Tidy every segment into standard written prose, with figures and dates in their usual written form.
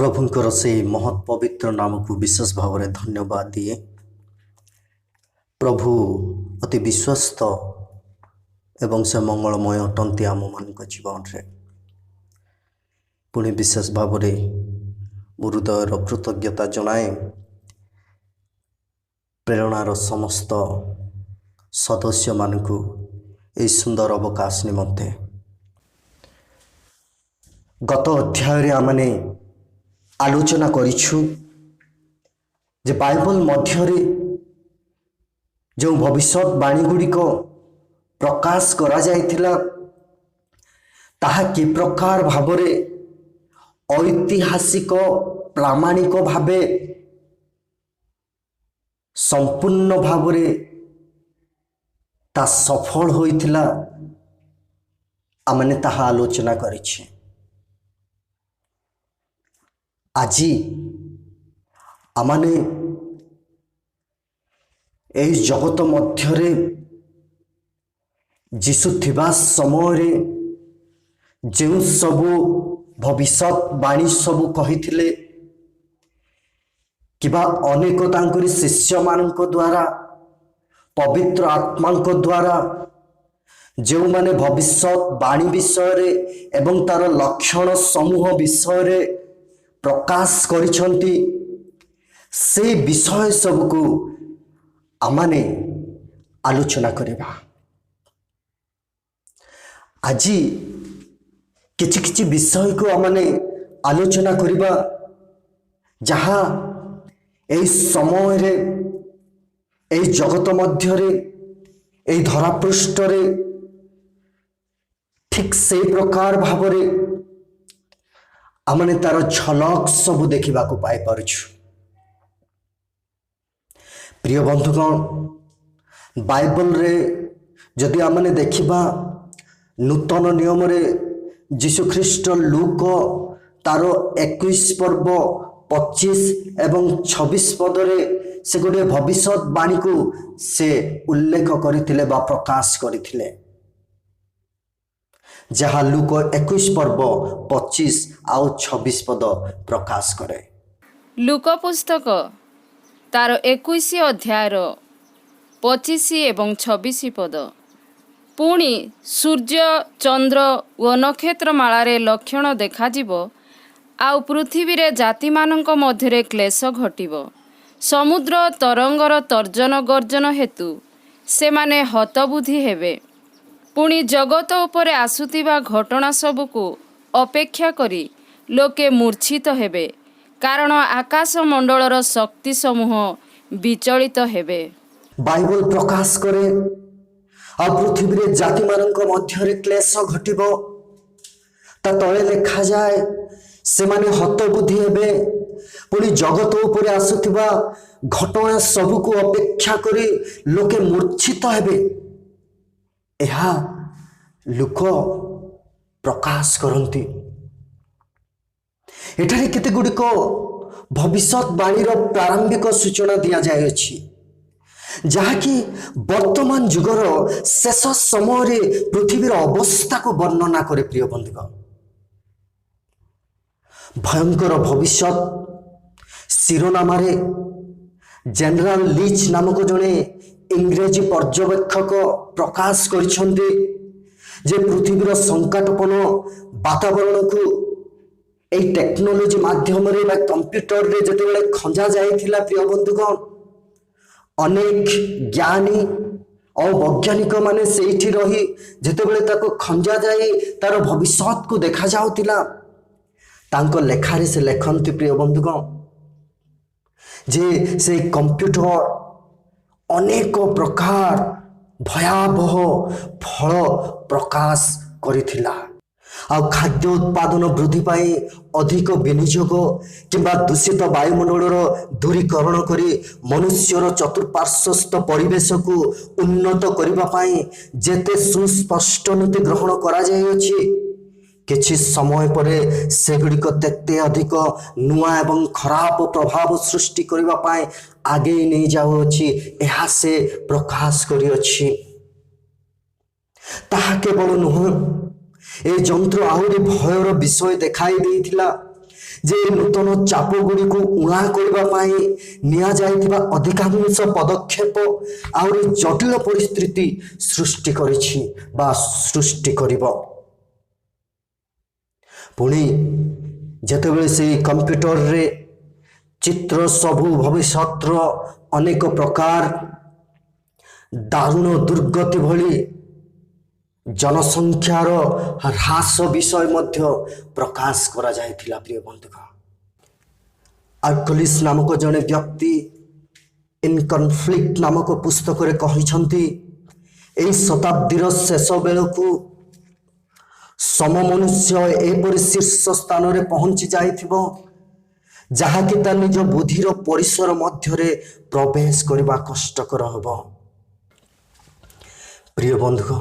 प्रभुंकर से महत् पवित्र नाम को विशेष भाव में धन्यवाद दिए। प्रभु अति विश्वस्त एवं से मंगलमय अटंती आम मान जीवन रे पुणी विशेष भाव में हृदयर कृतज्ञता जनाए प्रेरणार समस्त सदस्य मानक यह सुंदर अवकाश निमंते गत अध्याय आमने आलोचना करिछु जे बाइबल मध्यरे जो भविष्यवाणी गुड़िक प्रकाश करा जायतिला ताहा कि प्रकार भावरे ऐतिहासिक प्रामाणिक भावे संपूर्ण भावरे ता सफल होइतिला आमने ताहा आलोचना करिछे। आजी आमाने एई जगत मध्यरे जीशु थिबा समय जो सबु भविष्यवाणी सबु कहिथिले किबा अनेक तांकरी शिष्य मानक द्वारा पवित्र आत्मा द्वारा जो माने भविष्यवाणी विषय रे एवं तार लक्षण समूह विषय रे प्रकाश करिछंती से विषय सबको आमाने आलोचना करिबा। आजी किछि किछि विषय को आमाने आलोचना करिबा जहा एई समय रे एई जगत मध्य रे एई धरा पृष्ठ रे ठीक से प्रकार भाव रे आमने तार झलक सबू देखा पाई पारुछु। प्रिय बंधुगण बाइबल रे जदि आमने देखिबा नूतन नियम रे जीशु ख्रीस्ट लूक तार 21 पर्व 25 एवं 26 पद रे से गोटे भविष्यवाणी को से उल्लेख करथिले बा प्रकाश करथिले जहाँ लूक 21 पर्व 25 आउ 26 पद प्रकाश करे। लूक पुस्तक तार 21 अध्याय 25 एवं 26 पद पुणी सूर्य चंद्र व नक्षत्र मालारे लक्षण देखाजिब आउ पृथ्वी रे जाति मानक मध्यरे क्लेश घटिब समुद्र तरंगर तर्जन गर्जन हेतु से माने हतबुद्धि हेबे पुणी जगत उपरे आसुतिबा घटना सबको अपेक्षा करी लोके मूर्छित हेबे कारण आकाश मंडलर शक्ति समूह विचलित हेबे। बाइबल प्रकाश करे आ पृथ्वी रे जाति मानक मध्यरे क्लेश घटिबो ता तळे लेखा जाए से माने हतबुद्धि हेबे पुणी जगत उपरे आसुतिबा घटना सबको अपेक्षा करी लोके मूर्छित हेबे एहा लूक प्रकाश करती। एठारे केते गुड़िक भविष्यवाणी प्रारंभिक सूचना दिया जाए अछि जहाँकि वर्तमान जुगर शेष समय पृथ्वीर अवस्था को वर्णना करे। प्रिय बंधुगण भयंकर भविष्य शिरोनामारे जनरल लीच नामक जड़े इंग्रेजी पर्यवेक्षक प्रकाश करिसेंते जे पृथ्वीर संकटपन वातावरण को एई टेक्नोलोजी माध्यम रे बा कंप्यूटर रे जते खंजा जाइथिला। प्रिय बंधुगण अनेक ज्ञानी और वैज्ञानिक माने सेठी रही जते ताको खंजा जाई तार भविष्यत को देखा जाउतिला तांको लेखारे से लेखन्ति। प्रिय बंधुगण जे से कंप्यूटर अनेक प्रकार भयावह फल प्रकाश करिथिला आ खाद्य उत्पादन वृद्धि पाई अधिक विनियोग किंबा दूषित वायुमंडलर दूरीकरण करी मनुष्यर चतुर्पार्श्वस्थ परिवेश को उन्नत करबा पाई जेते सुस्पष्ट नीति ग्रहण करा जाय अछि किछि समय परे सेगुड़िक तेते अधिक नुआ एवं खराब प्रभाव सृष्टि करबा पाई आगे नहीं जाओ अछि एहा से प्रकाश करी अछि। ताहा केवल नुह ए जंत्र आहुरी भयर विषय देखाई देइथिला ଯେ ନୂତନ ଚାପ ଗୁଡ଼ିକୁ ଉଣା କରିବା ପାଇଁ ନିଆଯାଇଥିବା ଅଧିକାଂଶ ପଦକ୍ଷେପ ଆହୁରି ଜଟିଳ ପରିସ୍ଥିତି ସୃଷ୍ଟି କରିଛି ବା ସୃଷ୍ଟି କରିବ। ପୁଣି ଯେତେବେଳେ ସେଇ କମ୍ପ୍ୟୁଟରରେ ଚିତ୍ର ସବୁ ଭବିଷ୍ୟତର ଅନେକ ପ୍ରକାର ଦାରୁଣ ଦୁର୍ଗତି ଭଳି ଜନସଂଖ୍ୟାର ହ୍ରାସ ବିଷୟ ମଧ୍ୟ ପ୍ରକାଶ କରାଯାଇଥିଲା। ପ୍ରିୟ ବନ୍ଧୁଗଣ, ଆର୍କଲିସ୍ ନାମକ ଜଣେ ବ୍ୟକ୍ତି ଇନ୍ କନଫ୍ଲିକ୍ଟ ନାମକ ପୁସ୍ତକରେ କହିଛନ୍ତି, ଏହି ଶତାବ୍ଦୀର ଶେଷ ବେଳକୁ ସମମନୁଷ୍ୟ ଏପରି ଶୀର୍ଷ ସ୍ଥାନରେ ପହଞ୍ଚି ଯାଇଥିବ ଯାହାକି ତା ନିଜ ବୁଦ୍ଧିର ପରିସର ମଧ୍ୟରେ ପ୍ରବେଶ କରିବା କଷ୍ଟକର ହେବ। ପ୍ରିୟ ବନ୍ଧୁଗଣ,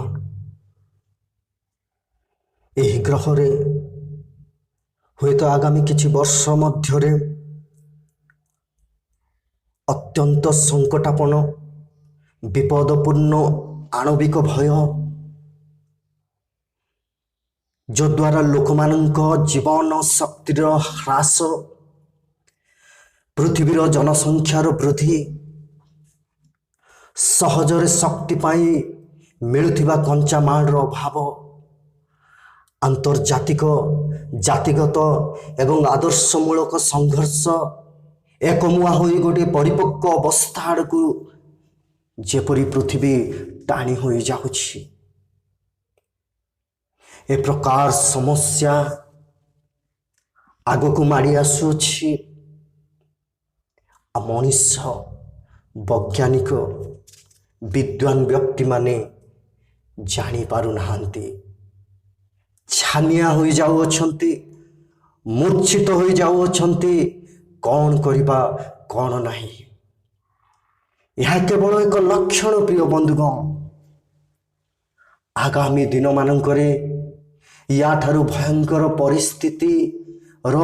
ଏହି ଗ୍ରହରେ ହୁଏତ ଆଗାମୀ କିଛି ବର୍ଷ ମଧ୍ୟରେ ଅତ୍ୟନ୍ତ ସଙ୍କଟାପନ୍ନ ବିପଦପୂର୍ଣ୍ଣ ଆଣବିକ ଭୟ, ଯଦ୍ୱାରା ଲୋକମାନଙ୍କ ଜୀବନ ଶକ୍ତିର ହ୍ରାସ, ପୃଥିବୀର ଜନସଂଖ୍ୟାର ବୃଦ୍ଧି, ସହଜରେ ଶକ୍ତି ପାଇଁ ମିଳୁଥିବା କଞ୍ଚାମାଲର ଅଭାବ, ଆନ୍ତର୍ଜାତିକ ଜାତିଗତ ଏବଂ ଆଦର୍ଶମୂଳକ ସଂଘର୍ଷ ଏକମୁଆ ହୋଇ ଗୋଟିଏ ପରିପକ୍ୱ ଅବସ୍ଥା ଆଡ଼କୁ ଯେପରି ପୃଥିବୀ ଟାଣି ହୋଇଯାଉଛି, ଏ ପ୍ରକାର ସମସ୍ୟା ଆଗକୁ ମାଡ଼ି ଆସୁଅଛି। ଆଉ ମଣିଷ, ବୈଜ୍ଞାନିକ, ବିଦ୍ୱାନ ବ୍ୟକ୍ତିମାନେ ଜାଣିପାରୁନାହାନ୍ତି, ଛାନିଆ ହୋଇଯାଉଅଛନ୍ତି, ମୂର୍ଚ୍ଛିତ ହୋଇଯାଉଅଛନ୍ତି, କ'ଣ କରିବା କ'ଣ ନାହିଁ। ଏହା କେବଳ ଏକ ଲକ୍ଷଣ। ପ୍ରିୟ ବନ୍ଧୁଗଣ, ଆଗାମୀ ଦିନମାନଙ୍କରେ ୟାଠାରୁ ଭୟଙ୍କର ପରିସ୍ଥିତିର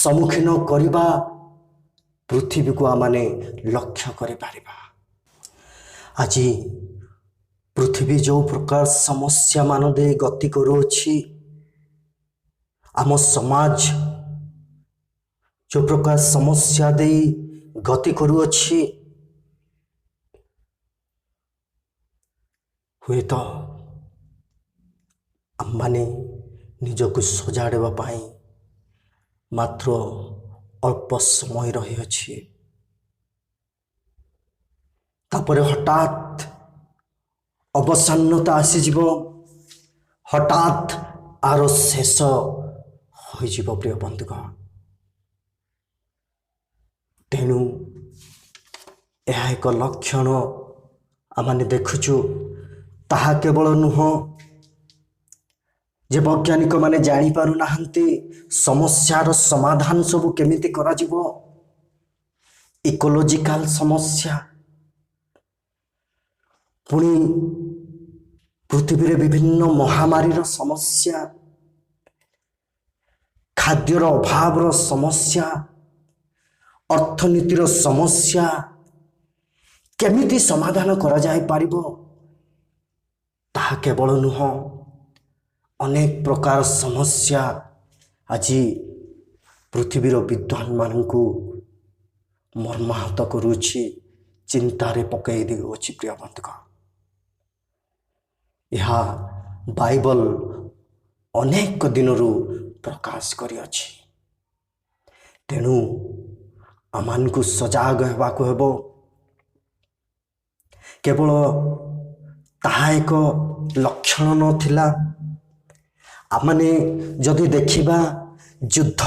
ସମ୍ମୁଖୀନ କରିବା ପୃଥିବୀକୁ ଆମମାନେ ଲକ୍ଷ୍ୟ କରିପାରିବା। ଆଜି ପୃଥିବୀ ଯେଉଁ ପ୍ରକାର ସମସ୍ୟା ମାନ ଦେଇ ଗତି କରୁଅଛି, ଆମ ସମାଜ ଯେଉଁ ପ୍ରକାର ସମସ୍ୟା ଦେଇ ଗତି କରୁଅଛି, ହୁଏତ ଆମମାନେ ନିଜକୁ ସଜାଡ଼ିବା ପାଇଁ ମାତ୍ର ଅଳ୍ପ ସମୟ ରହିଅଛି। ତାପରେ ହଠାତ୍ ଅବସନ୍ନତା ଆସିଯିବ, ହଠାତ୍ ଆର ଶେଷ ହୋଇଯିବ। ପ୍ରିୟ ବନ୍ଧୁଗଣ, ତେଣୁ ଏହା ଏକ ଲକ୍ଷଣ ଆମମାନେ ଦେଖୁଛୁ। ତାହା କେବଳ ନୁହଁ ଯେ ବୈଜ୍ଞାନିକମାନେ ଜାଣିପାରୁନାହାନ୍ତି ସମସ୍ୟାର ସମାଧାନ ସବୁ କେମିତି କରାଯିବ। ଇକୋଲୋଜିକାଲ ସମସ୍ୟା, ପୁଣି ପୃଥିବୀରେ ବିଭିନ୍ନ ମହାମାରୀର ସମସ୍ୟା, ଖାଦ୍ୟର ଅଭାବର ସମସ୍ୟା, ଅର୍ଥନୀତିର ସମସ୍ୟା କେମିତି ସମାଧାନ କରାଯାଇପାରିବ, ତାହା କେବଳ ନୁହଁ, ଅନେକ ପ୍ରକାର ସମସ୍ୟା ଆଜି ପୃଥିବୀର ବିଦ୍ୱାନମାନଙ୍କୁ ମର୍ମାହତ କରୁଛି, ଚିନ୍ତାରେ ପକାଇ ଦେଉଅଛି। ପ୍ରିୟ ବନ୍ଧୁଗଣ, ଏହା ବାଇବଲ ଅନେକ ଦିନରୁ ପ୍ରକାଶ କରିଅଛି। ତେଣୁ ଆମମାନଙ୍କୁ ସଜାଗ ହେବାକୁ ହେବ। କେବଳ ତାହା ଏକ ଲକ୍ଷଣ ନଥିଲା। ଆମମାନେ ଯଦି ଦେଖିବା, ଯୁଦ୍ଧ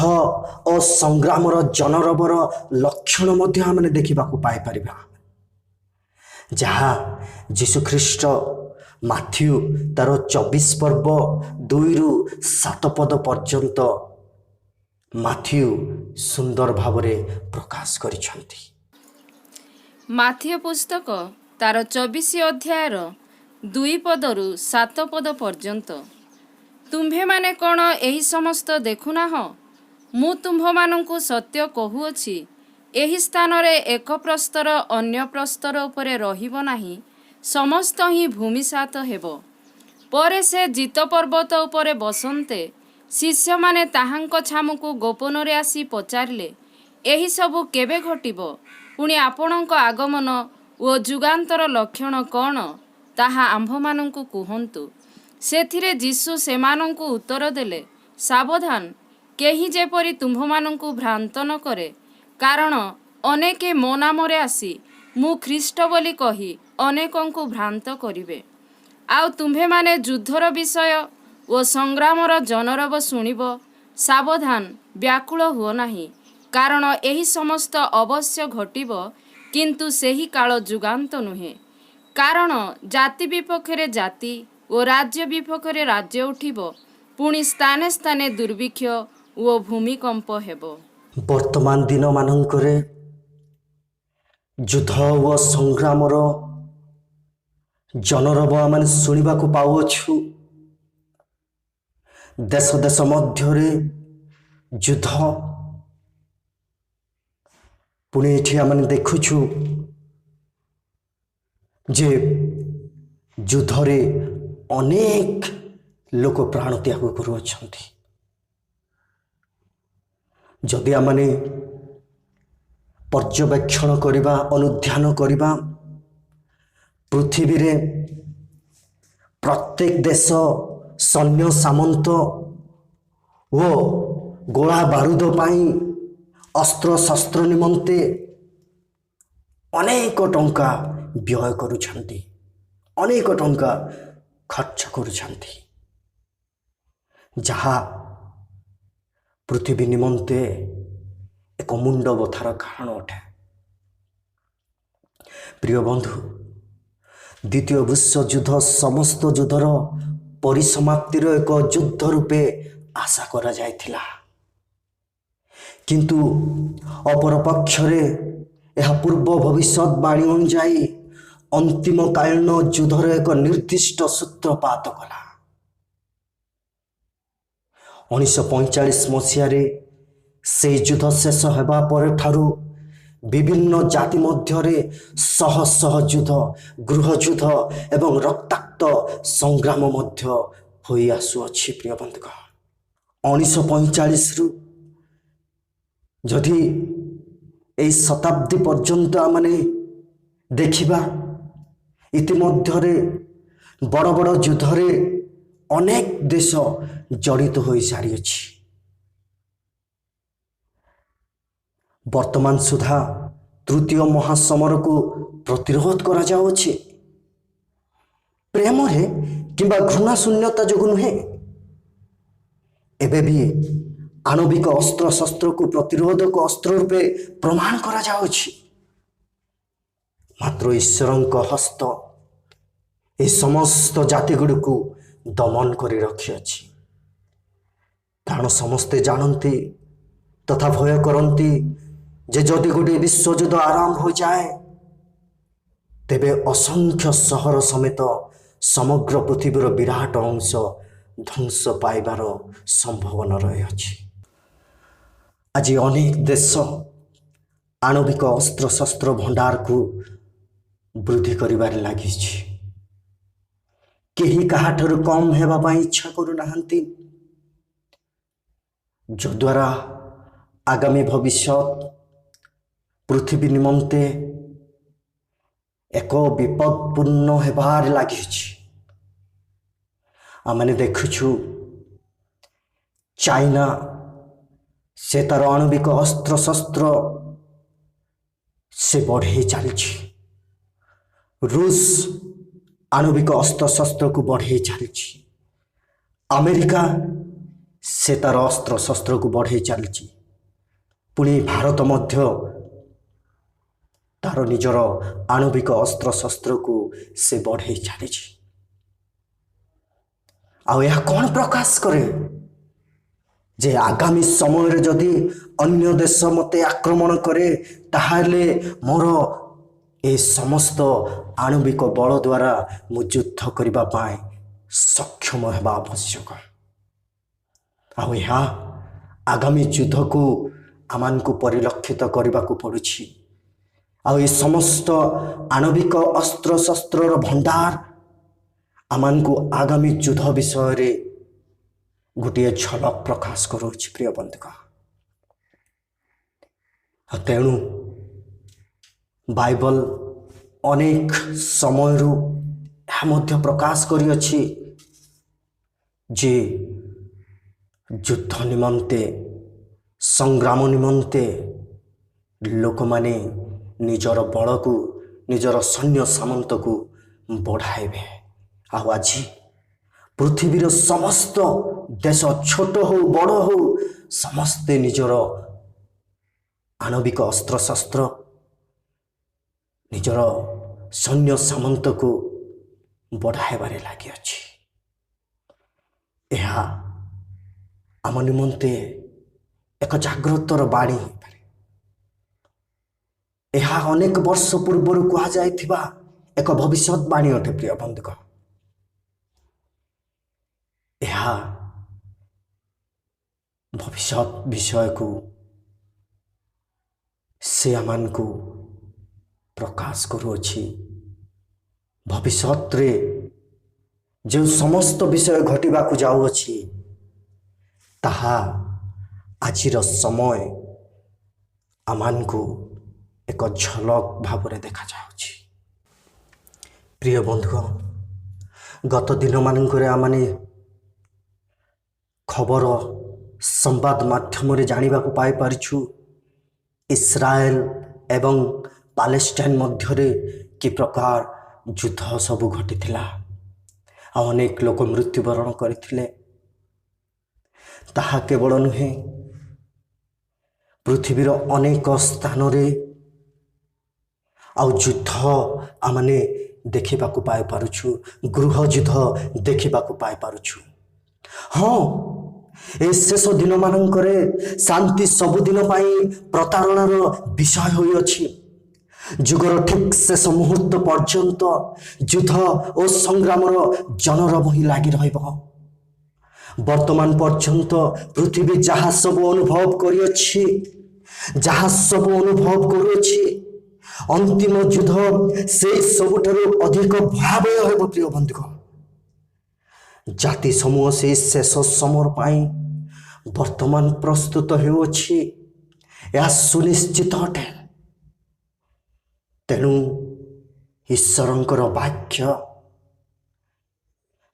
ଓ ସଂଗ୍ରାମର ଜନରବର ଲକ୍ଷଣ ମଧ୍ୟ ଆମେ ଦେଖିବାକୁ ପାଇପାରିବା, ଯାହା ଯୀଶୁଖ୍ରୀଷ୍ଟ ମାଥ୍ୟୁ ତାର 24 ପର୍ବ 2-7 ପଦ ପର୍ଯ୍ୟନ୍ତ ମାଥ୍ୟୁ ସୁନ୍ଦର ଭାବରେ ପ୍ରକାଶ କରିଛନ୍ତି। ମାଥ୍ୟୁ ପୁସ୍ତକ ତାର 24 ଅଧ୍ୟାୟର 2-7 ପଦ ପର୍ଯ୍ୟନ୍ତ। ତୁମ୍ଭେମାନେ କ'ଣ ଏହି ସମସ୍ତ ଦେଖୁନାହଁ? ମୁଁ ତୁମ୍ଭମାନଙ୍କୁ ସତ୍ୟ କହୁଅଛି, ଏହି ସ୍ଥାନରେ ଏକ ପ୍ରସ୍ତର ଅନ୍ୟ ପ୍ରସ୍ତର ଉପରେ ରହିବ ନାହିଁ, ସମସ୍ତ ହିଁ ଭୂମିସାତ ହେବ। ପରେ ସେ ଜିତ ପର୍ବତ ଉପରେ ବସନ୍ତେ ଶିଷ୍ୟମାନେ ତାହାଙ୍କ ଛାମୁକୁ ଗୋପନରେ ଆସି ପଚାରିଲେ, ଏହିସବୁ କେବେ ଘଟିବ? ପୁଣି ଆପଣଙ୍କ ଆଗମନ ଓ ଯୁଗାନ୍ତର ଲକ୍ଷଣ କ'ଣ, ତାହା ଆମ୍ଭମାନଙ୍କୁ କୁହନ୍ତୁ। ସେଥିରେ ଯୀଶୁ ସେମାନଙ୍କୁ ଉତ୍ତର ଦେଲେ, ସାବଧାନ, କେହି ଯେପରି ତୁମ୍ଭମାନଙ୍କୁ ଭ୍ରାନ୍ତ ନ କରେ। କାରଣ ଅନେକେ ମୋ ନାମରେ ଆସି ମୁଁ ଖ୍ରୀଷ୍ଟ ବୋଲି କହି ଅନେକଙ୍କୁ ଭ୍ରାନ୍ତ କରିବେ। ଆଉ ତୁମ୍ଭେମାନେ ଯୁଦ୍ଧର ବିଷୟ ଓ ସଂଗ୍ରାମର ଜନରବ ଶୁଣିବ। ସାବଧାନ, ବ୍ୟାକୁଳ ହୁଅ ନାହିଁ, କାରଣ ଏହି ସମସ୍ତ ଅବଶ୍ୟ ଘଟିବ, କିନ୍ତୁ ସେହି କାଳ ଯୁଗାନ୍ତ ନୁହେଁ। କାରଣ ଜାତି ବିପକ୍ଷରେ ଜାତି ଓ ରାଜ୍ୟ ବିପକ୍ଷରେ ରାଜ୍ୟ ଉଠିବ, ପୁଣି ସ୍ଥାନେ ସ୍ଥାନେ ଦୁର୍ଭିକ୍ଷ ଓ ଭୂମିକମ୍ପ ହେବ। ବର୍ତ୍ତମାନ ଦିନମାନଙ୍କରେ ଯୁଦ୍ଧ ଓ ସଂଗ୍ରାମର ଜନରବ ଆମେ ଶୁଣିବାକୁ ପାଉଅଛୁ। ଦେଶ ଦେଶ ମଧ୍ୟରେ ଯୁଦ୍ଧ। ପୁଣି ଏଠି ଆମେ ଦେଖୁଛୁ ଯେ ଯୁଦ୍ଧରେ ଅନେକ ଲୋକ ପ୍ରାଣ ତ୍ୟାଗ କରୁଅଛନ୍ତି। ଯଦି ଆମେ ପର୍ଯ୍ୟବେକ୍ଷଣ କରିବା, ଅନୁଧ୍ୟାନ କରିବା, ପୃଥିବୀରେ ପ୍ରତ୍ୟେକ ଦେଶ ସୈନ୍ୟ ସାମନ୍ତ ଓ ଗୋଳା ବାରୁଦ ପାଇଁ ଅସ୍ତ୍ରଶସ୍ତ୍ର ନିମନ୍ତେ ଅନେକ ଟଙ୍କା ବ୍ୟୟ କରୁଛନ୍ତି, ଅନେକ ଟଙ୍କା ଖର୍ଚ୍ଚ କରୁଛନ୍ତି, ଯାହା ପୃଥିବୀ ନିମନ୍ତେ ଏକ ମୁଣ୍ଡ ବଥାର କାରଣ ଅଟେ। ପ୍ରିୟ ବନ୍ଧୁ, ଦ୍ୱିତୀୟ ବିଶ୍ୱଯୁଦ୍ଧ ସମସ୍ତ ଯୁଦ୍ଧର ପରିସମାପ୍ତିର ଏକ ଯୁଦ୍ଧ ରୂପେ ଆଶା କରାଯାଇଥିଲା, କିନ୍ତୁ ଅପରପକ୍ଷରେ ଏହା ପୂର୍ବ ଭବିଷ୍ୟତବାଣୀ ଅନୁଯାୟୀ ଅନ୍ତିମକାଳୀନ ଯୁଦ୍ଧର ଏକ ନିର୍ଦ୍ଦିଷ୍ଟ ସୂତ୍ରପାତ କଲା। 1945 ମସିହାରେ ସେହି ଯୁଦ୍ଧ ଶେଷ ହେବା ପରଠାରୁ ବିଭିନ୍ନ ଜାତି ମଧ୍ୟରେ ଶହ ଶହ ଯୁଦ୍ଧ, ଗୃହଯୁଦ୍ଧ ଏବଂ ରକ୍ତାକ୍ତ ସଂଗ୍ରାମ ମଧ୍ୟ ହୋଇ ଆସୁଅଛି। ପ୍ରିୟ ବନ୍ଧୁଗଣ, 1945ରୁ ଯଦି ଏହି ଶତାବ୍ଦୀ ପର୍ଯ୍ୟନ୍ତ ଆମେ ଦେଖିବା, ଇତିମଧ୍ୟରେ ବଡ଼ ବଡ଼ ଯୁଦ୍ଧରେ ଅନେକ ଦେଶ ଜଡ଼ିତ ହୋଇସାରିଅଛି। ବର୍ତ୍ତମାନ ସୁଦ୍ଧା ତୃତୀୟ ମହାସମରକୁ ପ୍ରତିରୋଧ କରାଯାଉଛି, ପ୍ରେମରେ କିମ୍ବା ଘୃଣା ଶୂନ୍ୟତା ଯୋଗୁଁ ନୁହେଁ। ଏବେ ବି ଆଣବିକ ଅସ୍ତ୍ରଶସ୍ତ୍ରକୁ ପ୍ରତିରୋଧକ ଅସ୍ତ୍ର ରୂପେ ପ୍ରମାଣ କରାଯାଉଛି। ମାତ୍ର ଈଶ୍ୱରଙ୍କ ହସ୍ତ ଏ ସମସ୍ତ ଜାତିଗୁଡ଼ିକୁ ଦମନ କରି ରଖିଅଛି। କାରଣ ସମସ୍ତେ ଜାଣନ୍ତି ତଥା ଭୟ କରନ୍ତି ଯେ ଯଦି ଗୋଟିଏ ବିଶ୍ୱଯୁଦ୍ଧ ଆରମ୍ଭ ହୋଇଯାଏ, ତେବେ ଅସଂଖ୍ୟ ସହର ସମେତ ସମଗ୍ର ପୃଥିବୀର ବିରାଟ ଅଂଶ ଧ୍ୱଂସ ପାଇବାର ସମ୍ଭାବନା ରହିଅଛି। ଆଜି ଅନେକ ଦେଶ ଆଣବିକ ଅସ୍ତ୍ରଶସ୍ତ୍ର ଭଣ୍ଡାରକୁ ବୃଦ୍ଧି କରିବାରେ ଲାଗିଛି। କେହି କାହାଠାରୁ କମ୍ ହେବା ପାଇଁ ଇଚ୍ଛା କରୁନାହାନ୍ତି, ଯଦ୍ୱାରା ଆଗାମୀ ଭବିଷ୍ୟତ ପୃଥିବୀ ନିମନ୍ତେ ଏକ ବିପଦପୂର୍ଣ୍ଣ ହେବାରେ ଲାଗିଛି। ଆମେ ଦେଖୁଛୁ ଚାଇନା ସେ ତାର ଆଣବିକ ଅସ୍ତ୍ରଶସ୍ତ୍ର ସେ ବଢ଼େଇ ଚାଲିଛି। ରୁଷ ଆଣବିକ ଅସ୍ତ୍ରଶସ୍ତ୍ରକୁ ବଢ଼େଇ ଚାଲିଛି। ଆମେରିକା ସେ ତାର ଅସ୍ତ୍ରଶସ୍ତ୍ରକୁ ବଢ଼େଇ ଚାଲିଛି। ପୁଣି ଭାରତ ମଧ୍ୟ ତାର ନିଜର ଆଣବିକ ଅସ୍ତ୍ରଶସ୍ତ୍ରକୁ ସେ ବଢ଼େଇ ଚାଲିଛି। ଆଉ ଏହା କ'ଣ ପ୍ରକାଶ କରେ ଯେ ଆଗାମୀ ସମୟରେ ଯଦି ଅନ୍ୟ ଦେଶ ମୋତେ ଆକ୍ରମଣ କରେ, ତାହେଲେ ମୋର ଏ ସମସ୍ତ ଆଣବିକ ବଳ ଦ୍ୱାରା ମୁଁ ଯୁଦ୍ଧ କରିବା ପାଇଁ ସକ୍ଷମ ହେବା ଆବଶ୍ୟକ। ଆଉ ଏହା ଆଗାମୀ ଯୁଦ୍ଧକୁ ଆମମାନଙ୍କୁ ପରିଲକ୍ଷିତ କରିବାକୁ ପଡ଼ୁଛି। ଆଉ ଏ ସମସ୍ତ ଆଣବିକ ଅସ୍ତ୍ରଶସ୍ତ୍ରର ଭଣ୍ଡାର ଆମମାନଙ୍କୁ ଆଗାମୀ ଯୁଦ୍ଧ ବିଷୟରେ ଗୋଟିଏ ଝଲକ ପ୍ରକାଶ କରୁଅଛି ପ୍ରିୟ ବନ୍ଧୁଗଣ। ତେଣୁ ବାଇବଲ ଅନେକ ସମୟରୁ ଏହା ମଧ୍ୟ ପ୍ରକାଶ କରିଅଛି ଯେ ଯୁଦ୍ଧ ନିମନ୍ତେ ସଂଗ୍ରାମ ନିମନ୍ତେ ଲୋକମାନେ ନିଜର ବଳକୁ ନିଜର ସୈନ୍ୟ ସାମନ୍ତକୁ ବଢ଼ାଇବେ। ଆଉ ଆଜି ପୃଥିବୀର ସମସ୍ତ ଦେଶ ଛୋଟ ହଉ ବଡ଼ ହଉ ସମସ୍ତେ ନିଜର ଆଣବିକ ଅସ୍ତ୍ରଶସ୍ତ୍ର ନିଜର ସୈନ୍ୟ ସାମନ୍ତକୁ ବଢ଼ାଇବାରେ ଲାଗିଅଛି। ଏହା ଆମ ନିମନ୍ତେ ଏକ ଜାଗ୍ରତର ବାଣୀ ହୋଇପାରେ। ଏହା ଅନେକ ବର୍ଷ ପୂର୍ବରୁ କୁହାଯାଇଥିବା ଏକ ଭବିଷ୍ୟତବାଣୀ ଅଟେ ପ୍ରିୟ ବନ୍ଧୁଗଣ। ଏହା ଭବିଷ୍ୟତ ବିଷୟକୁ ସେ ଆମମାନଙ୍କୁ ପ୍ରକାଶ କରୁଅଛି। ଭବିଷ୍ୟତରେ ଯେଉଁ ସମସ୍ତ ବିଷୟ ଘଟିବାକୁ ଯାଉଅଛି ତାହା ଆଜିର ସମୟ ଆମମାନଙ୍କୁ ଏକ ଝଲକ ଭାବରେ ଦେଖାଯାଉଛି। ପ୍ରିୟ ବନ୍ଧୁଗଣ, ଗତ ଦିନମାନଙ୍କରେ ଆମେ ଖବର ସମ୍ବାଦ ମାଧ୍ୟମରେ ଜାଣିବାକୁ ପାଇପାରିଛୁ ଇସ୍ରାଏଲ ଏବଂ ପାଲେଷ୍ଟାଇନ ମଧ୍ୟରେ କି ପ୍ରକାର ଯୁଦ୍ଧ ସବୁ ଘଟିଥିଲା ଆଉ ଅନେକ ଲୋକ ମୃତ୍ୟୁବରଣ କରିଥିଲେ। ତାହା କେବଳ ନୁହେଁ, ପୃଥିବୀର ଅନେକ ସ୍ଥାନରେ ଆଉ ଯୁଦ୍ଧ ଆମେ ଦେଖିବାକୁ ପାଇପାରୁଛୁ, ଗୃହ ଯୁଦ୍ଧ ଦେଖିବାକୁ ପାଇପାରୁଛୁ। ହଁ, ଏ ଶେଷ ଦିନମାନଙ୍କରେ ଶାନ୍ତି ସବୁଦିନ ପାଇଁ ପ୍ରତାରଣାର ବିଷୟ ହୋଇଅଛି। ଯୁଗର ଠିକ୍ ଶେଷ ମୁହୂର୍ତ୍ତ ପର୍ଯ୍ୟନ୍ତ ଯୁଦ୍ଧ ଓ ସଂଗ୍ରାମର ଜନରବ ହିଁ ଲାଗି ରହିବ। ବର୍ତ୍ତମାନ ପର୍ଯ୍ୟନ୍ତ ପୃଥିବୀ ଯାହା ସବୁ ଅନୁଭବ କରୁଅଛି ଅନ୍ତିମ ଯୁଦ୍ଧ ସେ ସବୁଠାରୁ ଅଧିକ ଭୟାବହ ହେବ ପ୍ରିୟ ବନ୍ଧୁଗଣ। ଜାତି ସମୂହ ସେହି ଶେଷ ସମର ପାଇଁ ବର୍ତ୍ତମାନ ପ୍ରସ୍ତୁତ ହେଉଅଛି, ଏହା ସୁନିଶ୍ଚିତ ଅଟେ। ତେଣୁ ଈଶ୍ୱରଙ୍କର ବାକ୍ୟ,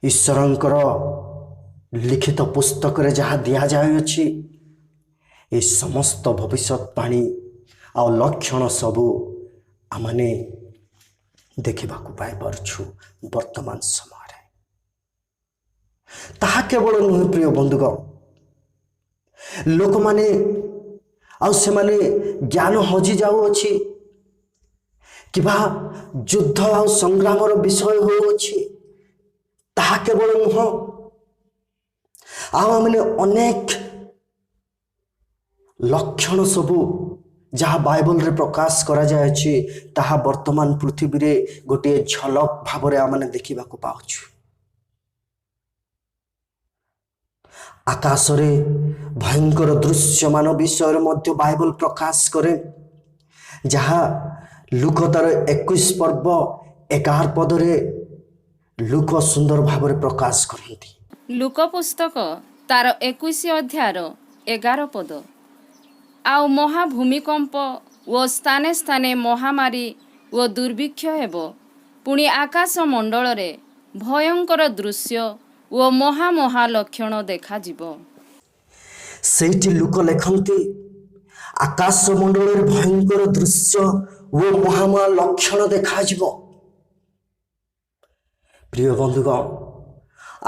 ଈଶ୍ୱରଙ୍କର ଲିଖିତ ପୁସ୍ତକରେ ଯାହା ଦିଆଯାଇଅଛି ଏ ସମସ୍ତ ଭବିଷ୍ୟତବାଣୀ ଆଉ ଲକ୍ଷଣ ସବୁ ଆମେ ଦେଖିବାକୁ ପାଇପାରୁଛୁ ବର୍ତ୍ତମାନ ସମୟରେ। ତାହା କେବଳ ନୁହେଁ ପ୍ରିୟ ବନ୍ଧୁଗଣ, ଲୋକମାନେ ଆଉ ସେମାନେ ଜ୍ଞାନ ହଜି ଯାଉଅଛି କିମ୍ବା ଯୁଦ୍ଧ ଆଉ ସଂଗ୍ରାମର ବିଷୟ ହେଉଅଛି। ତାହା କେବଳ ନୁହଁ, ଆଉ ଆମେ ଅନେକ ଲକ୍ଷଣ ସବୁ ଯାହା ବାଇବଲରେ ପ୍ରକାଶ କରାଯାଇଛି ତାହା ବର୍ତ୍ତମାନ ପୃଥିବୀରେ ଗୋଟିଏ ଝଲକ ଭାବରେ ଆମେ ଦେଖିବାକୁ ପାଉଛୁ। ଆକାଶରେ ଭୟଙ୍କର ଦୃଶ୍ୟମାନ ବିଷୟରେ ମଧ୍ୟ ବାଇବଲ ପ୍ରକାଶ କରେ, ଯାହା ଲୁକ ତାର 21 ପର୍ବ 11 ପଦରେ ଲୁକ ସୁନ୍ଦର ଭାବରେ ପ୍ରକାଶ କରନ୍ତି। ଲୁକ ପୁସ୍ତକ ତାର 21 ଅଧ୍ୟାୟର 11 ପଦ। ଆଉ ମହାଭୂମିକମ୍ପ ଓ ସ୍ଥାନେ ସ୍ଥାନେ ମହାମାରୀ ଓ ଦୁର୍ଭିକ୍ଷ ହେବ। ପୁଣି ଆକାଶ ମଣ୍ଡଳରେ ଭୟଙ୍କର ଦୃଶ୍ୟ ଓ ମହା ଲକ୍ଷଣ ଦେଖାଯିବ। ସେଇଠି ଲୁକ ଲେଖନ୍ତି, ଆକାଶ ମଣ୍ଡଳରେ ଭୟଙ୍କର ଦୃଶ୍ୟ ଓ ମହା ଲକ୍ଷଣ ଦେଖାଯିବ। ପ୍ରିୟ ବନ୍ଧୁଗଣ,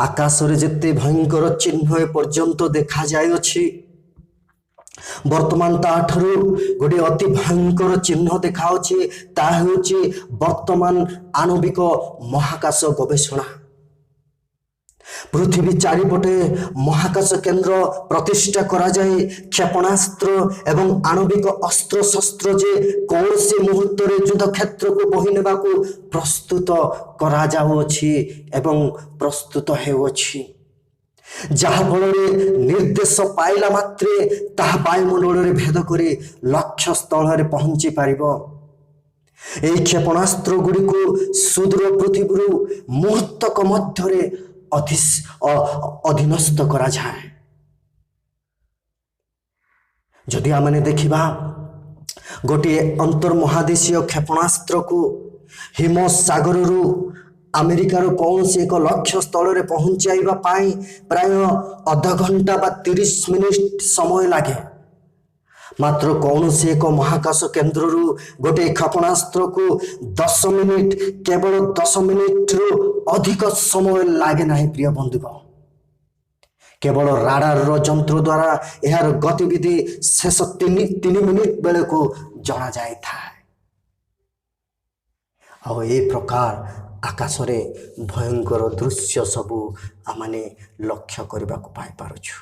ଆକାଶରେ ଯେତେ ଭୟଙ୍କର ଚିହ୍ନ ଏ ପର୍ଯ୍ୟନ୍ତ ଦେଖାଯାଇଅଛି, ବର୍ତ୍ତମାନ ତାଠାରୁ ଗୋଟିଏ ଅତି ଭୟଙ୍କର ଚିହ୍ନ ଦେଖାଉଛି। ତାହା ହେଉଛି ବର୍ତ୍ତମାନ ଆଣବିକ ମହାକାଶ ଗବେଷଣା। ପୃଥିବୀ ଚାରିପଟେ ମହାକାଶ କେନ୍ଦ୍ର ପ୍ରତିଷ୍ଠା କରାଯାଇ କ୍ଷେପଣାସ୍ତ୍ର ଏବଂ ଆଣବିକ ଅସ୍ତ୍ରଶସ୍ତ୍ର ଯେ କୌଣସି ମୁହୂର୍ତ୍ତରେ ଯୁଦ୍ଧ କ୍ଷେତ୍ରକୁ ବହି ନେବାକୁ ପ୍ରସ୍ତୁତ କରାଯାଉଅଛି ଏବଂ ପ୍ରସ୍ତୁତ ହେଉଅଛି, ଯାହାଫଳରେ ନିର୍ଦ୍ଦେଶ ପାଇଲା ମାତ୍ରେ ତାହା ବାୟୁମଣ୍ଡଳରେ ଭେଦ କରି ଲକ୍ଷ୍ୟ ସ୍ଥଳରେ ପହଞ୍ଚି ପାରିବ। ଏହି କ୍ଷେପଣାସ୍ତ୍ର ଗୁଡ଼ିକୁ ସୁଦୂର ପୃଥିବୀରୁ ମୁହୂର୍ତ୍ତକ ମଧ୍ୟରେ ଅଧୀନସ୍ଥ କରାଯାଏ। ଯଦି ଆମେ ଦେଖିବା ଗୋଟିଏ ଅନ୍ତର୍ମହାଦେଶୀୟ କ୍ଷେପଣାସ୍ତ୍ରକୁ ହିମସାଗରରୁ ଆମେରିକାର କୌଣସି ଏକ ଲକ୍ଷ୍ୟ ସ୍ଥଳରେ ପହଞ୍ଚାଇବା ପାଇଁ ପ୍ରାୟ ଅଧଘଣ୍ଟା ବା 30 ମିନିଟ୍ ସମୟ ଲାଗେ। ମାତ୍ର କୌଣସି ଏକ ମହାକାଶ କେନ୍ଦ୍ରରୁ ଗୋଟିଏ କ୍ଷେପଣାସ୍ତ୍ରକୁ 10 ମିନିଟ୍, କେବଳ 10 ମିନିଟ୍ରୁ ଅଧିକ ସମୟ ଲାଗେ ନାହିଁ ପ୍ରିୟ ବନ୍ଧୁଗଣ। କେବଳ ରାଡାରର ଯନ୍ତ୍ର ଦ୍ୱାରା ଏହାର ଗତିବିଧି ଶେଷ 3 ମିନିଟ୍ ବେଳକୁ ଜଣାଯାଇଥାଏ। ଆଉ ଏ ପ୍ରକାର ଆକାଶରେ ଭୟଙ୍କର ଦୃଶ୍ୟ ସବୁ ଆମେ ଲକ୍ଷ୍ୟ କରିବାକୁ ପାଇପାରୁଛୁ।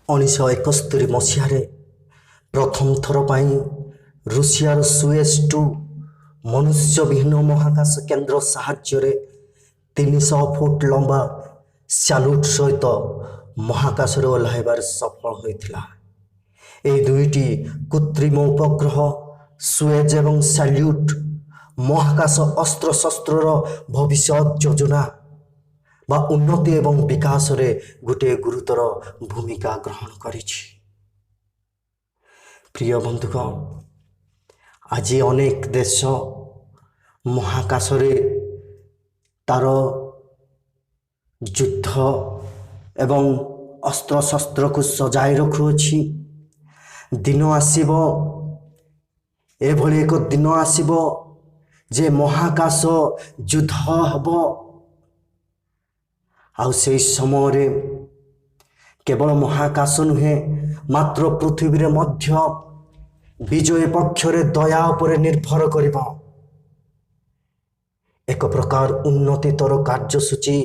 1971 ମସିହାରେ ପ୍ରଥମ ଥର ପାଇଁ ରୁଷିଆର ସୁଏଜ୍-2 ମନୁଷ୍ୟବିହୀନ ମହାକାଶ କେନ୍ଦ୍ର ସାହାଯ୍ୟରେ 300 ଫୁଟ ଲମ୍ବା ସ୍ୟାଲୁଟ୍ ସହିତ ମହାକାଶରେ ଓହ୍ଲାଇବାରେ ସଫଳ ହୋଇଥିଲା। ଏହି ଦୁଇଟି କୃତ୍ରିମ ଉପଗ୍ରହ ସୁଏଜ୍ ଏବଂ ସ୍ୟାଲ୍ୟୁଟ୍ ମହାକାଶ ଅସ୍ତ୍ରଶସ୍ତ୍ରର ଭବିଷ୍ୟତ ଯୋଜନା ବା ଉନ୍ନତି ଏବଂ ବିକାଶରେ ଗୋଟିଏ ଗୁରୁତର ଭୂମିକା ଗ୍ରହଣ କରିଛି। ପ୍ରିୟ ବନ୍ଧୁଗଣ, ଆଜି ଅନେକ ଦେଶ ମହାକାଶରେ ତାର ଯୁଦ୍ଧ ଏବଂ ଅସ୍ତ୍ରଶସ୍ତ୍ରକୁ ସଜାଇ ରଖୁଅଛି। ଦିନ ଆସିବ, ଏଭଳି ଏକ ଦିନ ଆସିବ ଯେ ମହାକାଶ ଯୁଦ୍ଧ ହେବ। ଆଉ ସେହି ସମୟରେ କେବଳ ମହାକାଶ ନୁହେଁ, ମାତ୍ର ପୃଥିବୀରେ ମଧ୍ୟ ବିଜୟ ପକ୍ଷରେ ଦୟା ଉପରେ ନିର୍ଭର କରିବ। ଏକ ପ୍ରକାର ଉନ୍ନତିତର କାର୍ଯ୍ୟସୂଚୀ